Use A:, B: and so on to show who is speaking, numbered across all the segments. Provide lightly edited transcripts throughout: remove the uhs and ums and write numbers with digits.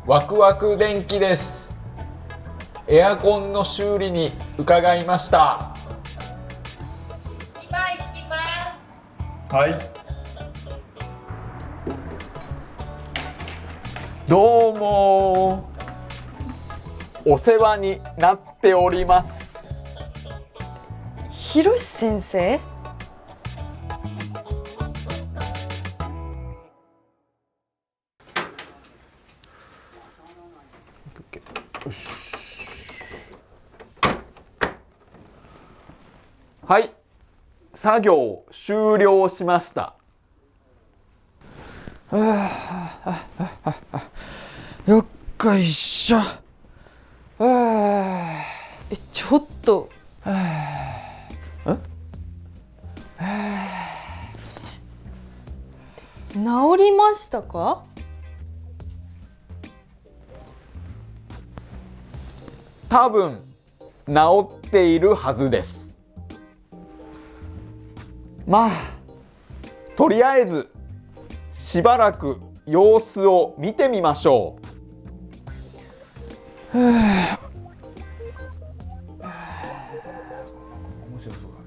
A: ワクワク電気です。エアコンの修理に伺いました。
B: 今行きます。
A: はい。どうもお世話になっております。
C: ひろし先生？
A: はい、作業終了しました。
D: よっこいしょ。
C: ちょっと。治りましたか？
A: 多分治っているはずです。まあとりあえずしばらく様子を見てみましょう。面白そうだ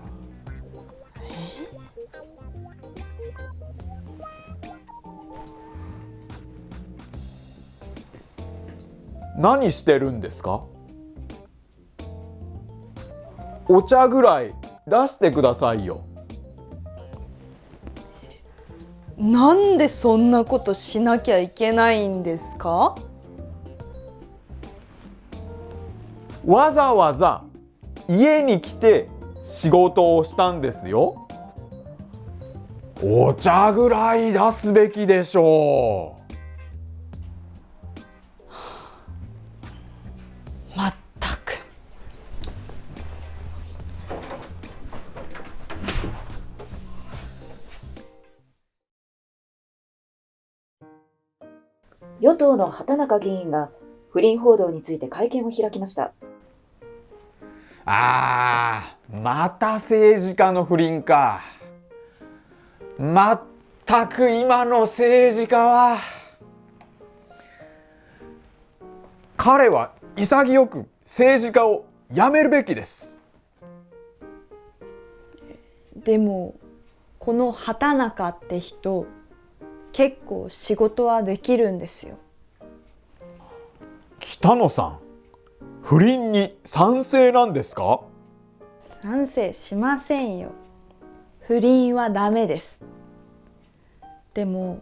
A: な。何してるんですか？お茶ぐらい出してくださいよ。
C: なんでそんなことしなきゃいけないんですか？
A: わざわざ家に来て仕事をしたんですよ。お茶ぐらい出すべきでしょう。
C: まったく。
E: 与党の畑中議員が不倫報道について会見を開きました。
A: また政治家の不倫か。まったく今の政治家は。彼は潔く政治家を辞めるべきです。
C: でもこの畑中って人、結構仕事はできるんですよ。
A: 北野さん、不倫に賛成なんですか？
C: 賛成しませんよ。不倫はダメです。でも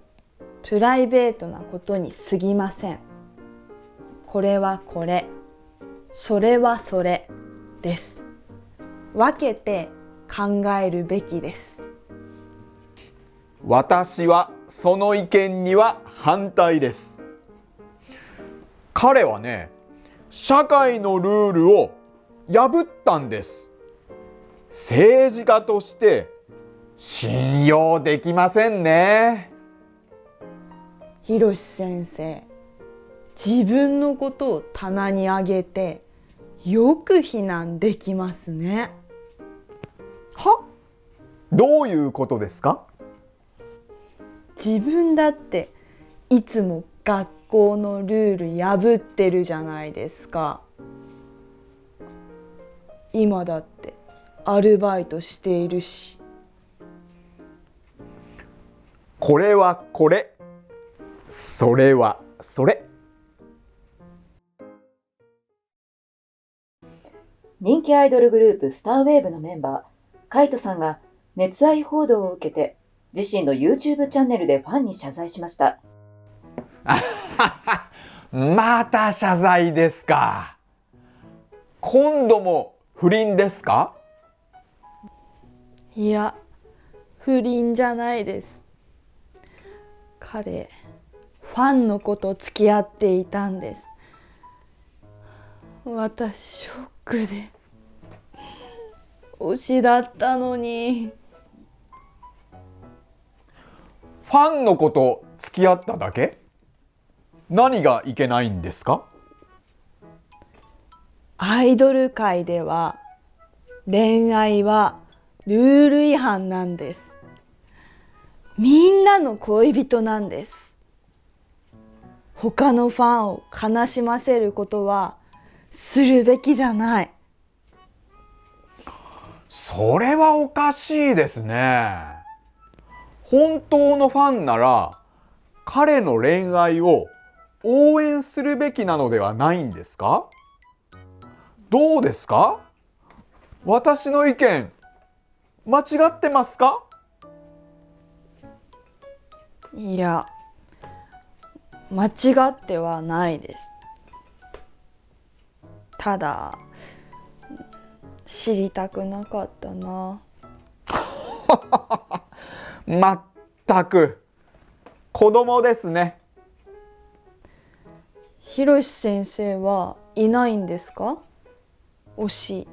C: プライベートなことに過ぎません。これはこれ、それはそれです。分けて考えるべきです。
A: 私はその意見には反対です。彼はね、社会のルールを破ったんです。政治家として信用できませんね。
C: ひろし先生、自分のことを棚に上げてよく非難できますね。
A: は？どういうことですか？
C: 自分だっていつも学校のルール破ってるじゃないですか。今だってアルバイトしているし。
A: これはこれ、それはそれ。
E: 人気アイドルグループスターウェーブのメンバーカイトさんが熱愛報道を受けて自身の YouTube チャンネルでファンに謝罪しました。
A: また謝罪ですか。今度も不倫ですか？
C: いや、不倫じゃないです。彼、ファンの子と付き合っていたんです。私ショックで推しだったのに。
A: ファンの子と付き合っただけ？何がいけないんですか？
C: アイドル界では恋愛はルール違反なんです。みんなの恋人なんです。他のファンを悲しませることはするべきじゃない。
A: それはおかしいですね。本当のファンなら彼の恋愛を応援するべきなのではないんですか？どうですか？私の意見間違ってますか？
C: いや、間違ってはないです。ただ知りたくなかったな。
A: まったく子供ですね。
C: ひろし先生はいないんですか？推し。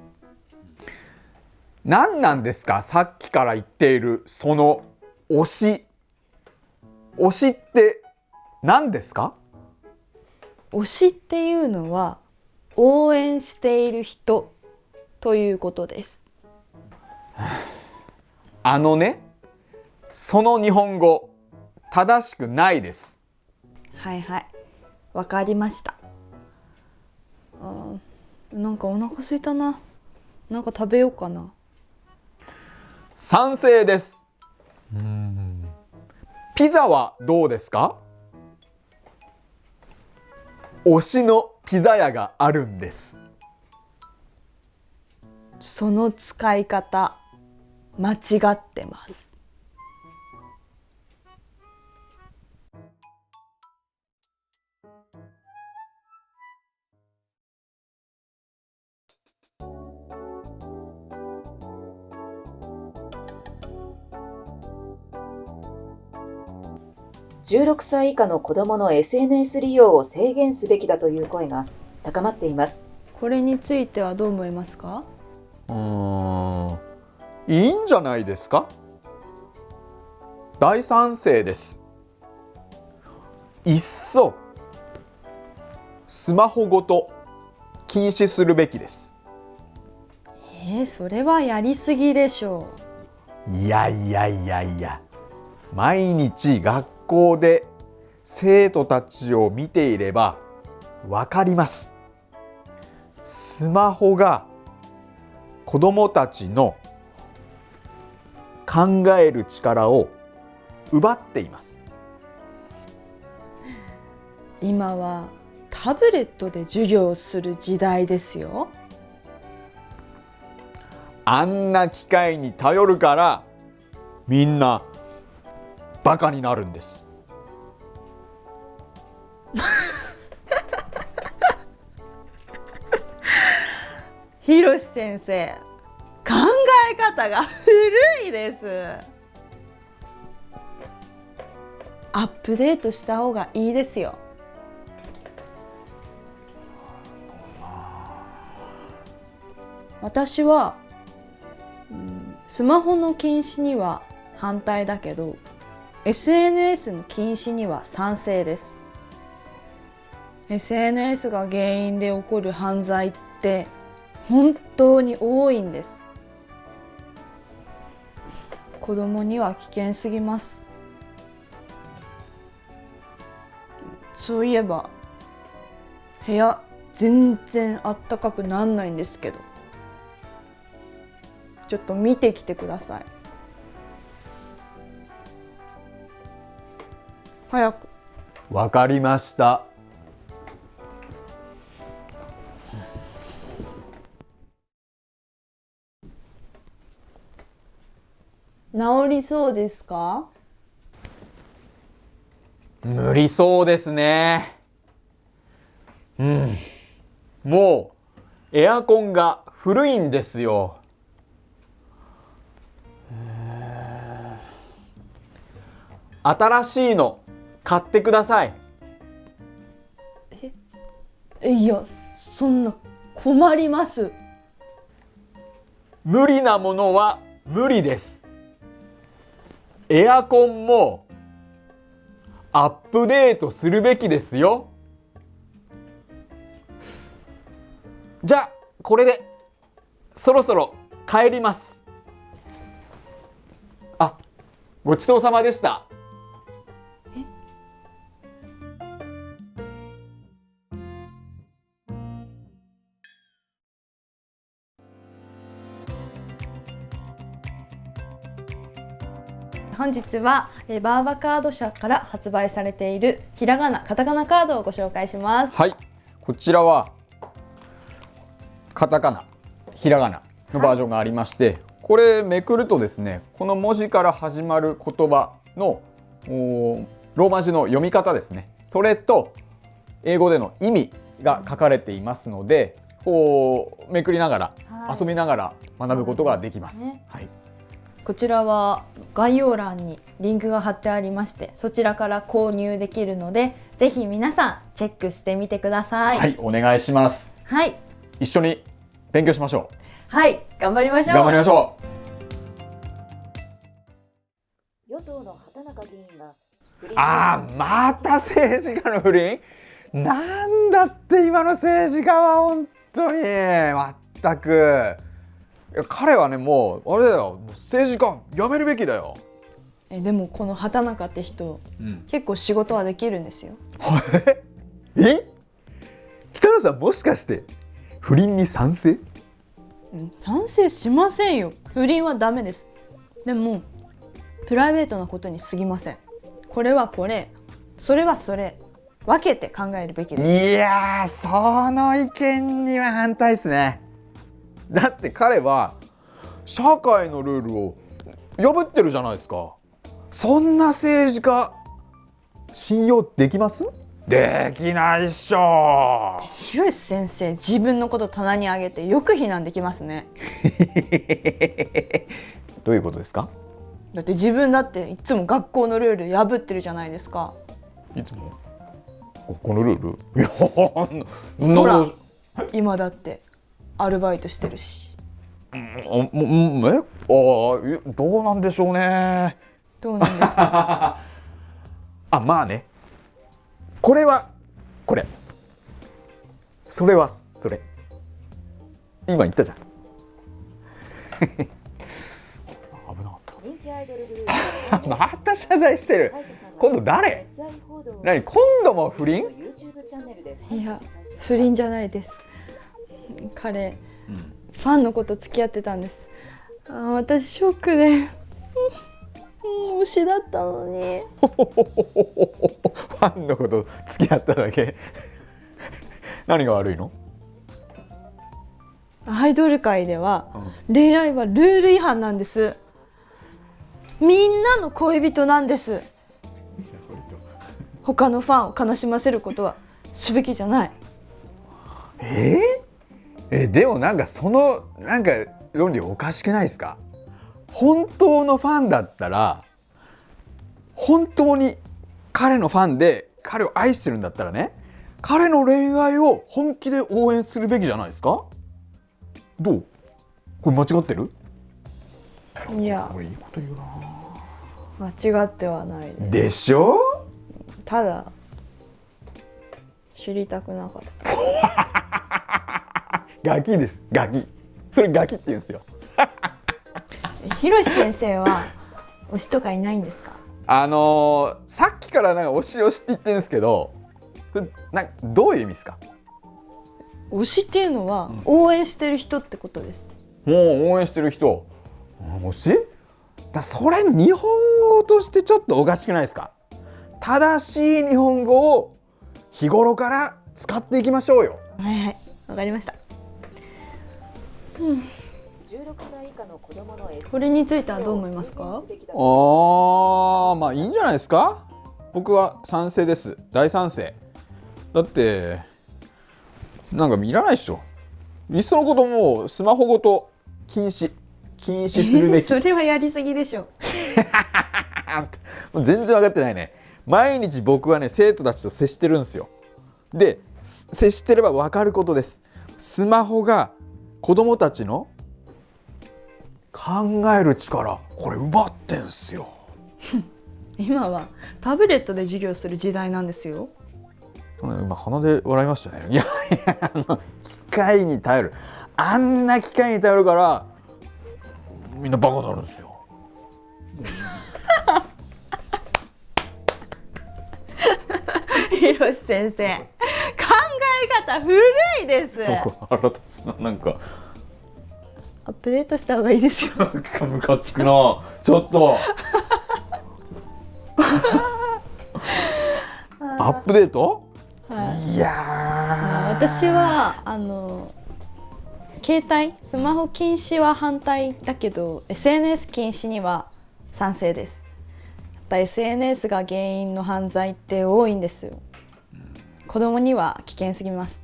A: 何なんですか、さっきから言っているその推し。推しって何ですか？
C: 推しっていうのは応援している人ということです。
A: その日本語正しくないです。
C: はいはい、わかりました。なんかお腹空いたな。なんか食べようかな。
A: 賛成です。ピザはどうですか？推しのピザ屋があるんです。
C: その使い方間違ってます。
E: 16歳以下の子どもの SNS 利用を制限すべきだという声が高まっています。
C: これについてはどう思いますか？
A: いいんじゃないですか？大賛成です。いっそスマホごと禁止するべきです。
C: それはやりすぎでしょ
A: いや、毎日学校で生徒たちを見ていればわかります。スマホが子どもたちの考える力を奪っています。
C: 今はタブレットで授業をする時代ですよ。
A: あんな機械に頼るからみんなバカになるんです。
C: ひろし先生、考え方が古いです。アップデートした方がいいですよ。私は、スマホの禁止には反対だけど SNS の禁止には賛成です。 SNS が原因で起こる犯罪って本当に多いんです。子供には危険すぎます。そういえば部屋全然あったかくなんないんですけど、ちょっと見てきてください。早く。
A: わかりました。
C: 治りそうですか？
A: 無理そうですね。もうエアコンが古いんですよ。新しいの買ってください。
C: いや、そんな困ります。
A: 無理なものは無理です。エアコンもアップデートするべきですよ。じゃあこれでそろそろ帰ります。ごちそうさまでした。
C: 本日はバーバカード社から発売されているひらがな、カタカナカードをご紹介します。
A: はい、こちらはカタカナ、ひらがなのバージョンがありまして、これめくるとですね、この文字から始まる言葉のローマ字の読み方ですね、それと英語での意味が書かれていますので、こうめくりながら、遊びながら学ぶことができます。はい、
C: こちらは概要欄にリンクが貼ってありまして、そちらから購入できるので、ぜひ皆さんチェックしてみてください。
A: はい、お願いします。
C: はい、
A: 一緒に勉強しましょ
C: はい、頑張りまし
A: う。
C: ょう。
A: 頑張りましょう。
E: 与党の畑中議員が
A: また政治家の不倫。なんだって今の政治家は本当に全く。いや彼はね、もうあれだよ、政治家やめるべきだよ。
C: でもこの畑中って人、結構仕事はできるんですよ。
A: 北野さん、もしかして不倫に賛成？
C: 賛成しませんよ。不倫はダメです。でもプライベートなことに過ぎません。これはこれ、それはそれ、分けて考えるべきです。
A: いやー、その意見には反対ですね。だって彼は社会のルールを破ってるじゃないですか。そんな政治家信用できます？できないっしょ。
C: ひろし先生、自分のこと棚に上げてよく非難できますね。
A: どういうことですか？
C: だって自分だっていつも学校のルール破ってるじゃないですか。
A: いつもこのルール？いや、
C: ほら、今だってアルバイトしてるし。
A: どうなんでしょうね。
C: どうなんですか？
A: まあね、これはこれ、それはそれ、今言ったじゃん。危なかった。
E: 人気アイドルグループ
A: また謝罪してる。今度誰？何、今度も不倫？
C: いや、不倫じゃないです。彼、ファンの子と付き合ってたんです。私ショックで推しだったのに。
A: ファンの子と付き合っただけ？何が悪いの？
C: アイドル界では、恋愛はルール違反なんです。みんなの恋人なんです。他のファンを悲しませることはすべきじゃない。
A: でもなんかそのなんか論理おかしくないですか？本当のファンだったら、本当に彼のファンで彼を愛してるんだったらね、彼の恋愛を本気で応援するべきじゃないですか？どう？これ間違ってる？
C: いや、
A: 俺いいこと言うな。
C: 間違ってはないです。
A: でしょ？
C: ただ知りたくなかった。
A: ガキです、ガキ。それガキって言うんですよ。
C: ひろし先生は推しとかいないんですか？
A: さっきからなんか推し推しって言ってるんですけど、どういう意味ですか？
C: 推しっていうのは応援してる人ってことです。
A: もう応援してる人、推し？それ日本語としてちょっとおかしくないですか？正しい日本語を日頃から使っていきましょうよ。
C: はいはい、わかりました。
E: 16歳以下の子供の
C: これについてはどう思いますか？
A: まあいいんじゃないですか。僕は賛成です。大賛成。だってなんかいらないっしょ。いっそのこともうスマホごと禁止するべき。
C: それはやりすぎでしょ。
A: もう全然分かってないね。毎日僕はね、生徒たちと接してるんですよ。で、接してれば分かることです。スマホが子供たちの考える力、これ奪ってんすよ。
C: 今はタブレットで授業する時代なんですよ。
A: 今鼻で笑いましたね。いや機械に頼る、あんな機械に頼るからみんなバカになるんですよ。
C: ひろし先生、考え方古いです。
A: 腹立つな、なんか
C: アップデートした方がいいですよ。
A: ムカつくな、ちょっとアップデート？
C: はい
A: いやー、
C: 私は携帯スマホ禁止は反対だけど SNS 禁止には賛成です。やっぱ SNS が原因の犯罪って多いんですよ。子供には危険すぎます。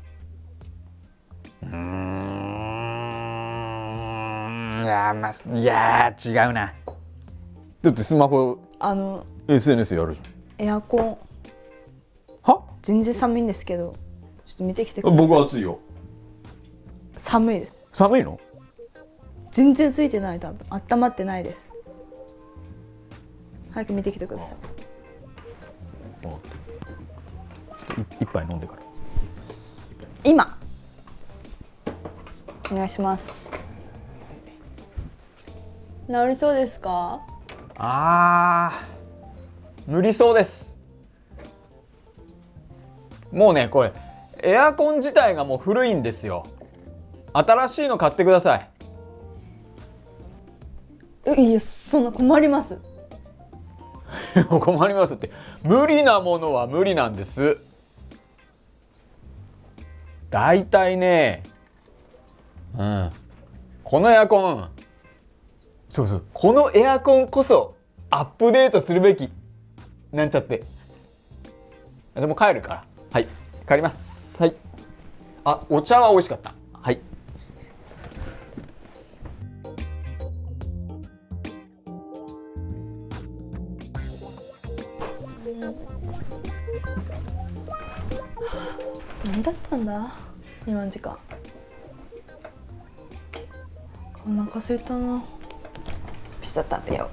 A: いやー、まあ、いやー違うな。だってスマホ SNS やるじ
C: エアコン
A: ゃん。は？
C: 全然寒いんですけどちょっと見てきてください。
A: 僕は暑いよ。
C: 寒いです。
A: 寒いの？
C: 全然ついてない。多分温まってないです。早く見てきてください。
A: ちょっと一杯飲んでから。
C: 今お願いします。治りそうですか？
A: 無理そうです。もうね、これエアコン自体がもう古いんですよ。新しいの買ってください。
C: いや、そんな困ります。
A: 困りますって、無理なものは無理なんです。だいたいね、このエアコン、このエアコンこそアップデートするべきなんちゃって。でも帰るから、はい、帰ります。はい。お茶は美味しかった。はい。
C: 何だったんだ今の時間。お腹空いたな。ピザ食べよう。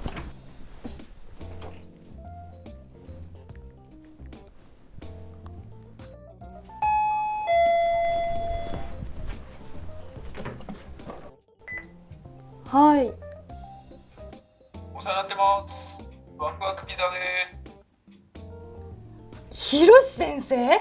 C: はい。
B: お世話になってます。ワクワクピザです。
C: ひろし先生？